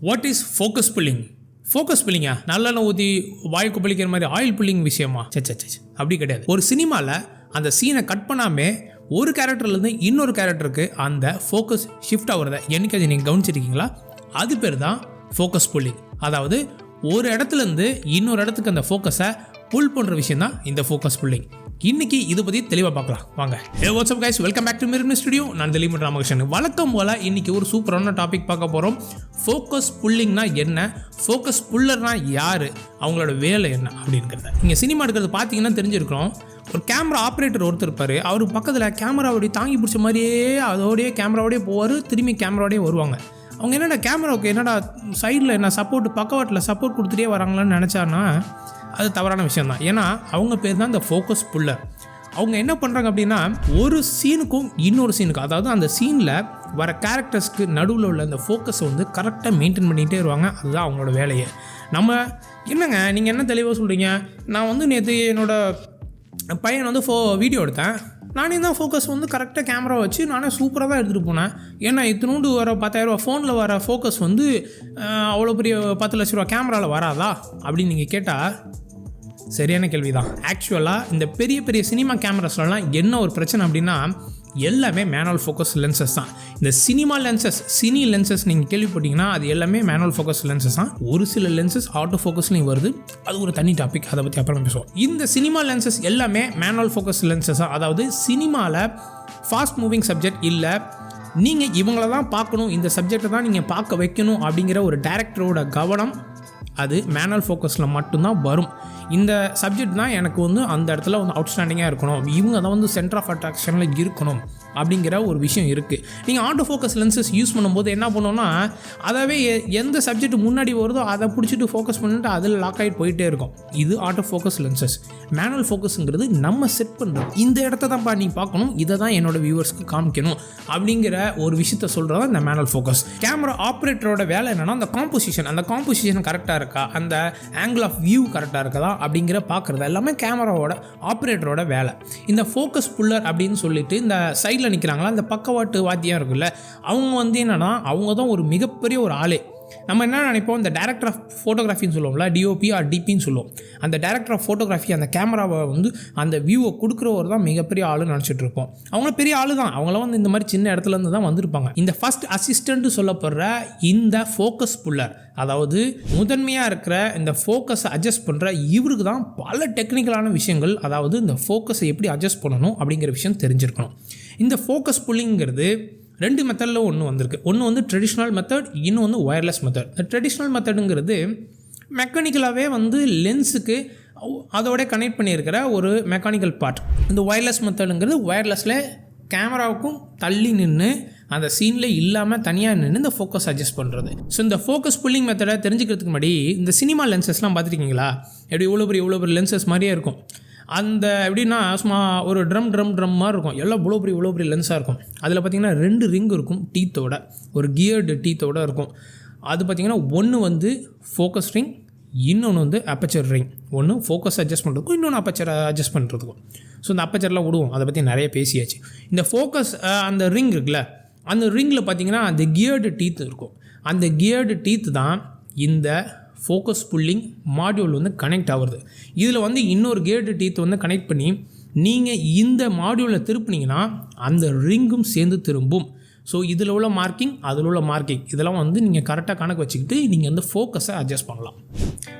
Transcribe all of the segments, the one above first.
What is focus pulling? Focus புல்லிங்கா நல்லெண்ணெய் ஊற்றி வாய்க்கு பழிக்கிற மாதிரி ஆயில் புல்லிங் விஷயமா? சே அப்படி கிடையாது. ஒரு சினிமாவில் அந்த சீனை கட் பண்ணாமல் ஒரு கேரக்டர்லேருந்து இன்னொரு கேரக்டருக்கு அந்த ஃபோக்கஸ் ஷிஃப்ட் ஆகுறத என்னைக்காச்சும் நீங்கள் கவனிச்சிருக்கீங்களா? அது பேர் தான் ஃபோக்கஸ் புல்லிங். அதாவது ஒரு இடத்துலேருந்து இன்னொரு இடத்துக்கு அந்த ஃபோக்கஸை புல் பண்ணுற விஷயம் தான் இந்த ஃபோக்கஸ் புல்லிங். இன்னைக்கு இதை பற்றி தெளிவாக பார்க்கலாம் வாங்க. Hey what's up guys, welcome back to Mirrorme Studio. நான் திலீப் ராமகிருஷ்ணன். வழக்கம் போல் இன்னைக்கு ஒரு சூப்பரான டாபிக் பார்க்க போகிறோம். ஃபோக்கஸ் புல்லிங்னா என்ன, ஃபோக்கஸ் புல்லர்னா யார், அவங்களோட வேலை என்ன அப்படிங்கிறத. நீங்கள் சினிமா எடுக்கிறது பார்த்தீங்கன்னா தெரிஞ்சிருக்கிறோம். ஒரு கேமரா ஆப்ரேட்டர் ஒருத்தர் இருப்பார். அவர் பக்கத்தில் கேமராவோடைய தாங்கி பிடிச்ச மாதிரியே அதோடைய கேமராவோடய போவார், திரும்பி கேமராவோடய வருவாங்க. அவங்க என்னடா கேமராவுக்கு என்னடா சைடில் என்ன சப்போர்ட், பக்கவாட்டில் சப்போர்ட் கொடுத்துட்டே வராங்களான்னு நினச்சான்னா அது தவறான விஷயம் தான். ஏன்னா அவங்க பேர் தான் இந்த ஃபோக்கஸ் புல்லர். அவங்க என்ன பண்ணுறாங்க அப்படின்னா, ஒரு சீனுக்கும் இன்னொரு சீனுக்கும், அதாவது அந்த சீனில் வர கேரக்டர்ஸ்க்கு நடுவில் உள்ள அந்த ஃபோக்கஸை வந்து கரெக்டாக மெயின்டைன் பண்ணிகிட்டே வருவாங்க. அதுதான் அவங்களோட வேலையை. நம்ம என்னங்க நீங்கள் என்ன தெளிவாக சொல்கிறீங்க, நான் வந்து நேற்று என்னோடய பையன் வந்து வீடியோ எடுத்தேன், நானே தான் ஃபோக்கஸ் வந்து கரெக்டாக கேமரா வச்சு நானே சூப்பராக தான் எடுத்துகிட்டு போனேன். ஏன்னா இத்தினூண்டு வர 10,000 ஃபோனில் வர ஃபோக்கஸ் வந்து அவ்வளோ பெரிய 10 லட்ச ரூபா கேமராவில் வராதா அப்படின்னு நீங்கள் கேட்டால் சரியான கேள்வி தான். ஆக்சுவலாக இந்த பெரிய பெரிய சினிமா கேமராஸ்லாம் என்ன ஒரு பிரச்சனை அப்படின்னா, எல்லாமே மேனுவல் ஃபோக்கஸ் லென்சஸ் தான். இந்த சினிமா லென்சஸ், சினி லென்சஸ் நீங்கள் கேள்விப்பட்டீங்கன்னா அது எல்லாமே மேனுவல் ஃபோக்கஸ் லென்சஸ் தான். ஒரு சில லென்சஸ் ஆட்டோ ஃபோக்கஸ்லையும் வருது, அது ஒரு தனி டாபிக், அதை பற்றி அப்புறம் பேசுவோம். இந்த சினிமா லென்சஸ் எல்லாமே மேனுவல் ஃபோக்கஸ் லென்சஸ் தான். அதாவது சினிமாவில் ஃபாஸ்ட் மூவிங் சப்ஜெக்ட் இல்லை, நீங்கள் இவங்கள தான் பார்க்கணும், இந்த சப்ஜெக்டை தான் நீங்கள் பார்க்க வைக்கணும் அப்படிங்கிற ஒரு டைரக்டரோட கவனம் அது மேனுவல் ஃபோக்கஸில் மட்டும்தான் வரும். இந்த சப்ஜெக்ட் தான் எனக்கு வந்து அந்த இடத்துல வந்து அவுட்ஸ்டாண்டிங்காக இருக்கணும், இவங்க தான் வந்து சென்டர் ஆஃப் அட்ராக்ஷனில் இருக்கணும் அப்படிங்கிற ஒரு விஷயம் இருக்குது. நீங்கள் ஆட்டோ ஃபோக்கஸ் லென்சஸ் யூஸ் பண்ணும்போது என்ன பண்ணோன்னா, அதாவே எந்த சப்ஜெக்ட் முன்னாடி வருதோ அதை பிடிச்சிட்டு ஃபோக்கஸ் பண்ணிட்டு அதில் லாக் ஆகிட்டு போயிட்டே இருக்கும். இது ஆட்டோ ஃபோக்கஸ் லென்சஸ். மேனுவல் ஃபோக்கஸுங்கிறது நம்ம செட் பண்ணுறோம், இந்த இடத்த தான்ப்பா நீ பார்க்கணும், இதை தான் என்னோடய வியூவர்ஸ்க்கு காமிக்கணும் அப்படிங்கிற ஒரு விஷயத்த சொல்கிறது இந்த மேனுவல் ஃபோக்கஸ். கேமரா ஆப்ரேட்டரோட வேலை என்னென்னா, அந்த காம்போசிஷன் கரெக்டாக இருக்கா, அந்த ஆங்கிள் ஆஃப் வியூ கரெக்டாக இருக்கா அப்படிங்கிற பார்க்குறது எல்லாமே கேமராவோட ஆப்ரேட்டரோட வேலை. இந்த ஃபோக்கஸ் புல்லர் அப்படின்னு சொல்லிட்டு இந்த சைடில் நிற்கிறாங்களா, அந்த பக்கவாட்டு வாத்தியம் இருக்குல்ல, அவங்க வந்து என்னென்னா அவங்க தான் ஒரு மிகப்பெரிய ஒரு ஆளே. நம்ம என்ன நினைப்போம், இந்த டைரக்டர் ஆஃப் ஃபோட்டோகிராஃபின்னு சொல்லுவோம்ல, டிஓபி ஆர் டிபின்னு சொல்லுவோம். அந்த டைரக்டர் ஆஃப் ஃபோட்டோகிராஃபி அந்த கேமராவை வந்து அந்த வியூவை கொடுக்குறவர் தான் மிகப்பெரிய ஆளுன்னு நினச்சிட்டு இருப்போம். அவங்களும் பெரிய ஆளு தான், அவங்களாம் வந்து இந்த மாதிரி சின்ன இடத்துலேருந்து தான் வந்திருப்பாங்க. இந்த ஃபர்ஸ்ட் அசிஸ்டன்ட்டு சொல்லப்படுற இந்த ஃபோக்கஸ் புல்லர், அதாவது முதன்மையாக இருக்கிற இந்த ஃபோக்கஸை அட்ஜஸ்ட் பண்ணுற இவருக்கு தான் பல டெக்னிக்கலான விஷயங்கள், அதாவது இந்த ஃபோக்கஸை எப்படி அட்ஜஸ்ட் பண்ணணும் அப்படிங்கிற விஷயம் தெரிஞ்சிருக்கணும். இந்த ஃபோக்கஸ் புல்லிங்கிறது 2 மெத்தடில் ஒன்று வந்திருக்கு. ஒன்று வந்து ட்ரெடிஷ்னல் மெத்தட், இன்னும் வந்து ஒயர்லெஸ் மெத்தட். இந்த ட்ரெடிஷ்னல் மெத்தடுங்கிறது மெக்கானிக்கலாகவே வந்து லென்ஸுக்கு அதோட கனெக்ட் பண்ணியிருக்கிற ஒரு மெக்கானிக்கல் பார்ட். இந்த ஒயர்லெஸ் மெத்தடுங்கிறது ஒயர்லெஸில் கேமராவுக்கும் தள்ளி நின்று அந்த சீனில் இல்லாமல் தனியாக நின்று இந்த ஃபோக்கஸ் அட்ஜஸ்ட் பண்ணுறது. ஸோ இந்த ஃபோக்கஸ் புல்லிங் மெத்தடை தெரிஞ்சுக்கிறதுக்கு முன்னாடி இந்த சினிமா லென்சஸ்லாம் பார்த்துருக்கீங்களா? எப்படி இவ்வளோ பெரிய லென்சஸ் மாதிரியே இருக்கும். அந்த எப்படின்னா சும்மா ஒரு ட்ரம் மாதிரி இருக்கும், எல்லாம் இவ்வளோ பெரிய லென்ஸாக இருக்கும். அதில் பார்த்திங்கன்னா 2 ரிங் இருக்கும், டீத்தோட ஒரு கியர்டு டீத்தோட இருக்கும். அது பார்த்திங்கன்னா ஒன்று வந்து ஃபோக்கஸ் ரிங், இன்னொன்று வந்து அப்பச்சர் ரிங். ஒன்று ஃபோக்கஸ் அட்ஜஸ்ட் பண்ணுறதுக்கும், இன்னொன்று அப்பச்சரை அட்ஜஸ்ட் பண்ணுறதுக்கும். ஸோ இந்த அப்பச்சர்லாம் விடுவோம், அதை பற்றி நிறைய பேசியாச்சு. இந்த ஃபோக்கஸ் அந்த ரிங் இருக்குல்ல, அந்த ரிங்கில் பார்த்திங்கன்னா அந்த கியர்டு டீத் இருக்கும். அந்த கியர்டு டீத்து தான் இந்த ஃபோக்கஸ் புல்லிங் மாடியூல் வந்து கனெக்ட் ஆகுறது. இதில் வந்து இன்னொரு கியர்டு டீத் வந்து கனெக்ட் பண்ணி நீங்கள் இந்த மாடியூலில் திருப்பினீங்கன்னா அந்த ரிங்கும் சேர்ந்து திரும்பும். ஸோ இதில் உள்ள மார்க்கிங், அதில் உள்ள மார்க்கிங், இதெல்லாம் வந்து நீங்கள் கரெக்டாக கணக்கு வச்சுக்கிட்டு நீங்கள் வந்து ஃபோக்கஸை அட்ஜஸ்ட் பண்ணலாம்.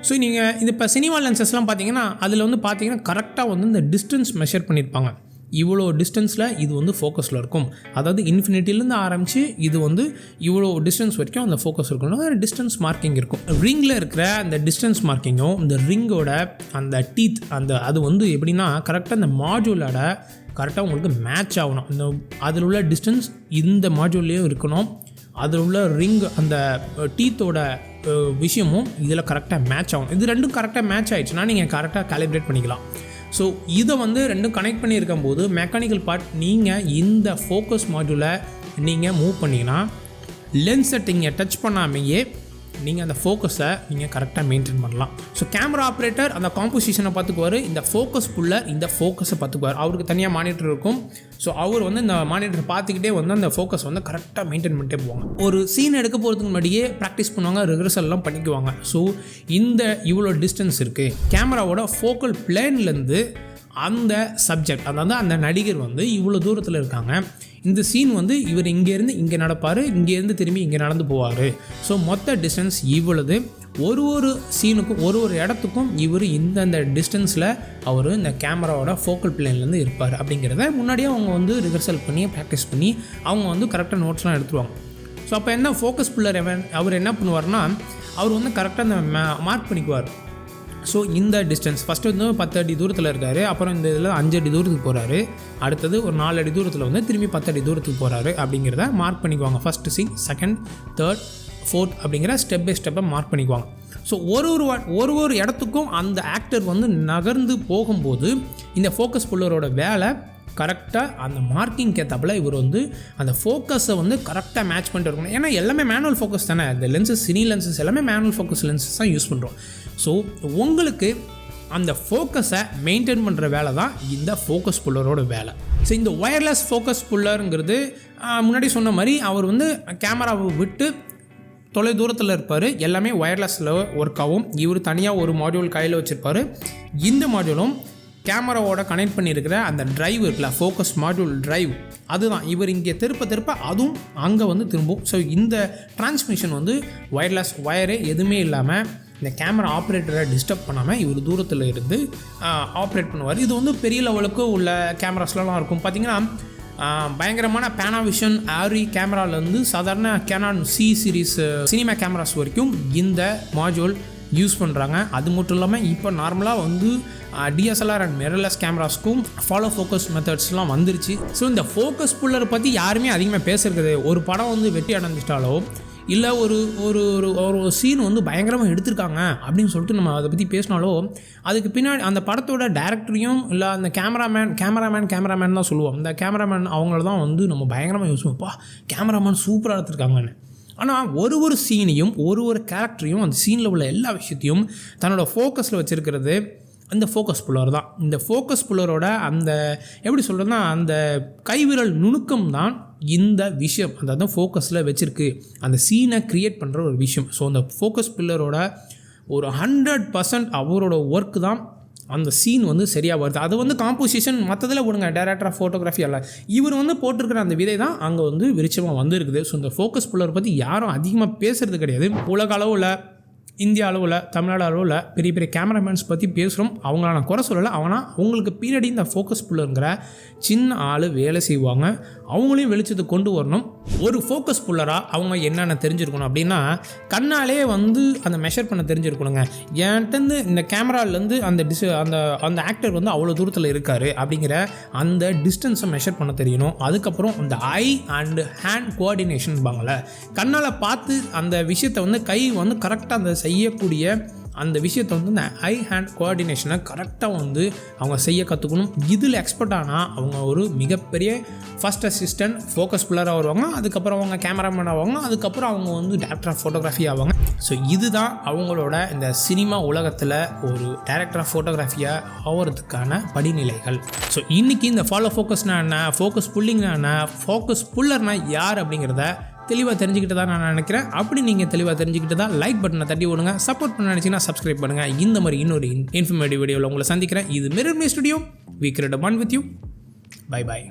ஸோ நீங்கள் இது இப்போ சினிமா லென்சஸ்லாம் பார்த்தீங்கன்னா அதில் வந்து பார்த்தீங்கன்னா கரெக்டாக வந்து இந்த டிஸ்டன்ஸ் மெஷர் பண்ணியிருப்பாங்க. இவ்வளோ டிஸ்டன்ஸில் இது வந்து ஃபோக்கஸில் இருக்கும், அதாவது இன்ஃபினிட்டிலேருந்து ஆரம்பித்து இது வந்து இவ்வளோ டிஸ்டன்ஸ் வரைக்கும் அந்த ஃபோக்கஸ் இருக்கணும், டிஸ்டன்ஸ் மார்க்கிங் இருக்கும். ரிங்கில் இருக்கிற அந்த டிஸ்டன்ஸ் மார்க்கிங்கும் இந்த ரிங்கோட அந்த டீத் அது வந்து எப்படின்னா கரெக்டாக அந்த மாடியூலோட கரெக்டாக உங்களுக்கு மேட்ச் ஆகணும். இந்த அதில் உள்ள டிஸ்டன்ஸ் இந்த மாடியூல்லையும் இருக்கணும், அதில் உள்ள ரிங் அந்த டீத்தோட விஷயமும் இதில் கரெக்டாக மேட்ச் ஆகணும். இது ரெண்டும் கரெக்டாக மேட்ச் ஆகிடுச்சுன்னா நீங்கள் கரெக்டாக கேலிப்ரேட் பண்ணிக்கலாம். ஸோ இதை வந்து ரெண்டும் கனெக்ட் பண்ணியிருக்கும் போது மெக்கானிக்கல் பார்ட் நீங்கள் இந்த ஃபோக்கஸ் மாடியூலை நீங்கள் மூவ் பண்ணிங்கன்னா லென்ஸ் செட்டிங்கை டச் பண்ணாமையே நீங்கள் அந்த ஃபோக்கஸை நீங்கள் கரெக்டாக மெயின்டைன் பண்ணலாம். ஸோ கேமரா ஆப்ரேட்டர் அந்த காம்போசிஷனை பார்த்துக்குவார், இந்த ஃபோக்கஸ் புல்லர் இந்த ஃபோக்கஸை பார்த்துக்குவார். அவருக்கு தனியாக மானிட்டர் இருக்கும். ஸோ அவர் வந்து இந்த மானிட்டர் பார்த்துக்கிட்டே வந்து அந்த ஃபோக்கஸ் வந்து கரெக்டாக மெயின்டைன் பண்ணிட்டே போவாங்க. ஒரு சீன் எடுக்க போகிறதுக்கு முன்னாடியே ப்ராக்டிஸ் பண்ணுவாங்க, ரிஹர்சல்லாம் பண்ணிக்குவாங்க. ஸோ இந்த இவ்வளோ டிஸ்டன்ஸ் இருக்குது, கேமராவோட ஃபோக்கல் பிளேன்லேருந்து அந்த சப்ஜெக்ட் அதாவது அந்த நடிகர் வந்து இவ்வளோ தூரத்தில் இருக்காங்க, இந்த சீன் வந்து இவர் இங்கேருந்து இங்கே நடப்பார், இங்கேருந்து திரும்பி இங்கே நடந்து போவார். ஸோ மொத்த டிஸ்டன்ஸ் இவ்வளவு, ஒரு சீனுக்கும் ஒரு இடத்துக்கும் இவர் இந்தந்த டிஸ்டன்ஸில் அவர் இந்த கேமராவோட ஃபோக்கல் பிளேன்லேருந்து இருப்பார் அப்படிங்கிறத முன்னாடியே அவங்க வந்து ரிஹர்சல் பண்ணி ப்ராக்டிஸ் பண்ணி அவங்க வந்து கரெக்டாக நோட்ஸ்லாம் எடுத்துருவாங்க. ஸோ அப்போ என்ன ஃபோக்கஸ் புல்லர் அவர் என்ன பண்ணுவார்னா, அவர் வந்து கரெக்டாக அந்த மார்க் பண்ணிக்குவார். ஸோ இந்த டிஸ்டன்ஸ் ஃபஸ்ட்டு வந்து 10 அடி தூரத்தில் இருக்கார், அப்புறம் இந்த இதில் 5 அடி தூரத்துக்கு போகிறாரு, அடுத்தது ஒரு 4 அடி தூரத்தில் வந்து திரும்பி 10 அடி தூரத்துக்கு போகிறாரு அப்படிங்கிறத மார்க் பண்ணிக்குவாங்க. First scene, second, third, fourth அப்படிங்கிற ஸ்டெப் பை ஸ்டெப்பை மார்க் பண்ணிக்குவாங்க. ஸோ ஒரு இடத்துக்கும் அந்த ஆக்டர் வந்து நகர்ந்து போகும்போது இந்த ஃபோக்கஸ் புல்லரோட வேலை கரெக்டாக அந்த மார்க்கிங் ஏற்றாப்புல இவர் வந்து அந்த ஃபோக்கஸை வந்து கரெக்டாக மேட்ச் பண்ணிட்டு இருக்கணும். ஏன்னா எல்லாமே மேனுவல் ஃபோக்கஸ் தானே, இந்த லென்சஸ் சினி லென்சஸ் எல்லாமே மேனுவல் ஃபோக்கஸ் லென்சஸ் தான் யூஸ் பண்ணுறோம். ஸோ உங்களுக்கு அந்த ஃபோக்கஸை மெயின்டைன் பண்ணுற வேலை தான் இந்த ஃபோக்கஸ் புல்லரோட வேலை. ஸோ இந்த ஒயர்லெஸ் ஃபோக்கஸ் புல்லருங்கிறது முன்னாடி சொன்ன மாதிரி அவர் வந்து கேமராவை விட்டு தொலை தூரத்தில் இருப்பார், எல்லாமே ஒயர்லெஸில் ஒர்க் ஆகும். இவர் தனியாக ஒரு மாடியூல் கையில் வச்சுருப்பார். இந்த மாடியூலும் கேமராவோட கனெக்ட் பண்ணியிருக்கிற அந்த ட்ரைவ் இருக்குல்ல, ஃபோக்கஸ் மாடியூல் ட்ரைவ், அதுதான் இவர் இங்கே திருப்ப அதுவும் அங்கே வந்து திரும்பும். ஸோ இந்த டிரான்ஸ்மிஷன் வந்து ஒயர்லெஸ் ஒயரே எதுவுமே இல்லாமல் இந்த கேமரா ஆப்ரேட்டரை டிஸ்டர்ப் பண்ணாமல் இவர் தூரத்தில் இருந்து ஆப்ரேட் பண்ணுவார். இது வந்து பெரிய லெவலுக்கு உள்ள கேமராஸ்லாம் இருக்கும். பார்த்திங்கன்னா பயங்கரமான பேனாவிஷன் ஆரி கேமராலேருந்து சாதாரண Canon C series cinema cameras வரைக்கும் இந்த மாடியூல் யூஸ் பண்ணுறாங்க. அது மட்டும் இல்லாமல் இப்போ நார்மலாக வந்து டிஎஸ்எல்ஆர் அண்ட் மிரர்லெஸ் கேமராஸ்க்கும் ஃபாலோ ஃபோக்கஸ் மெத்தட்ஸ்லாம் வந்துருச்சு. ஸோ இந்த ஃபோக்கஸ் புல்லரை பற்றி யாருமே அதிகமாக பேசுகிறது, ஒரு படம் வந்து வெற்றி அடைஞ்சிட்டாலோ இல்லை ஒரு ஒரு ஒரு சீன் வந்து பயங்கரமாக எடுத்திருக்காங்க அப்படின்னு சொல்லிட்டு நம்ம அதை பற்றி பேசினாலோ அதுக்கு பின்னாடி அந்த படத்தோட டேரக்டரையும் இல்லை அந்த கேமராமேன் தான் சொல்லுவோம். அந்த கேமராமேன் அவங்கள தான் வந்து நம்ம பயங்கரமாக யூஸ் பண்ணுவோம்ப்பா, கேமராமேன் சூப்பராக எடுத்திருக்காங்கன்னு. ஆனால் ஒரு சீனையும் ஒரு கேரக்டரையும் அந்த சீனில் உள்ள எல்லா விஷயத்தையும் தன்னோட ஃபோக்கஸில் வச்சுருக்கிறது அந்த ஃபோக்கஸ் புல்லர் தான். இந்த ஃபோக்கஸ் புல்லரோட அந்த எப்படி சொல்கிறதுனா அந்த கைவிரல் நுணுக்கம் தான் இந்த விஷயம், அதாவது ஃபோக்கஸில் வச்சுருக்கு அந்த சீனை க்ரியேட் பண்ணுற ஒரு விஷயம். ஸோ அந்த ஃபோக்கஸ் புல்லரோட ஒரு 100% அவரோட ஒர்க் தான் அந்த சீன் வந்து சரியாக வருது. அது வந்து காம்போசிஷன் மற்றதில் விடுங்க, டைரக்டர் ஆஃப் ஃபோட்டோகிராஃபி எல்லாம் இவர் வந்து போட்டிருக்கிற அந்த விதை தான் அங்கே வந்து விருட்சமாக வந்துருக்குது. ஸோ இந்த ஃபோக்கஸ் புல்லரை பற்றி யாரும் அதிகமாக பேசுகிறது கிடையாது. உலக அளவில், இந்தியா அளவில், தமிழ்நாடு அளவில் பெரிய பெரிய கேமராமேன்ஸ் பற்றி பேசுகிறோம். அவங்கள நான் குறை சொல்லலை, ஆனால் அவங்களுக்கு பின்னாடி இந்த ஃபோக்கஸ் புல்லருங்கிற சின்ன ஆள் வேலை செய்வாங்க. அவங்களையும் வெளிச்சத்தை கொண்டு வரணும். ஒரு ஃபோக்கஸ் புல்லராக அவங்க என்னென்ன தெரிஞ்சிருக்கணும் அப்படின்னா, கண்ணாலே வந்து அந்த மெஷர் பண்ண தெரிஞ்சிருக்கணுங்க. என்கிட்டருந்து இந்த கேமராலேருந்து அந்த ஆக்டர் வந்து அவ்வளோ தூரத்தில் இருக்கார் அப்படிங்கிற அந்த டிஸ்டன்ஸை மெஷர் பண்ண தெரியணும். அதுக்கப்புறம் அந்த ஐ அண்ட் ஹேண்ட் கோஆர்டினேஷன் பாங்கள, கண்ணால் பார்த்து அந்த விஷயத்தை வந்து கை வந்து கரெக்டாக அந்த செய்யக்கூடிய அந்த விஷயத்தை வந்து இந்த ஐ ஹேண்ட் கோஆர்டினேஷனை கரெக்டாக வந்து அவங்க செய்ய கற்றுக்கணும். இதில் எக்ஸ்பர்ட் ஆனால் அவங்க ஒரு மிகப்பெரிய ஃபஸ்ட் அசிஸ்டன்ட் ஃபோக்கஸ் புல்லராக வருவாங்க, அதுக்கப்புறம் அவங்க கேமராமேன் ஆவாங்க, அதுக்கப்புறம் அவங்க வந்து டைரக்டர் ஆஃப் ஃபோட்டோகிராஃபி ஆவாங்க. ஸோ இதுதான் அவங்களோட இந்த சினிமா உலகத்தில் ஒரு டைரக்டர் ஆஃப் ஃபோட்டோகிராஃபியாக ஆகிறதுக்கான படிநிலைகள். ஸோ இன்றைக்கி இந்த ஃபாலோ ஃபோக்கஸ்னா என்ன, ஃபோக்கஸ் புல்லிங்னா என்ன, ஃபோக்கஸ் புல்லர்னா யார் அப்படிங்கிறத தெளிவாக தெரிஞ்சுக்கிட்டு தான் நான் நினைக்கிறேன். அப்படி நீங்கள் தெளிவாக தெரிஞ்சுக்கிட்டு தான் லைக் பட்டனை தட்டி விடுங்க. சப்போர்ட் பண்ண நினச்சிங்கன்னா சப்ஸ்கிரைப் பண்ணுங்கள். இந்த மாதிரி இன்னொரு இன்ஃபர்மேட்டிவ் வீடியோவில் உங்களை சந்திக்கிறேன். இது மிரர்மே studio. We create a bond with you. Bye bye.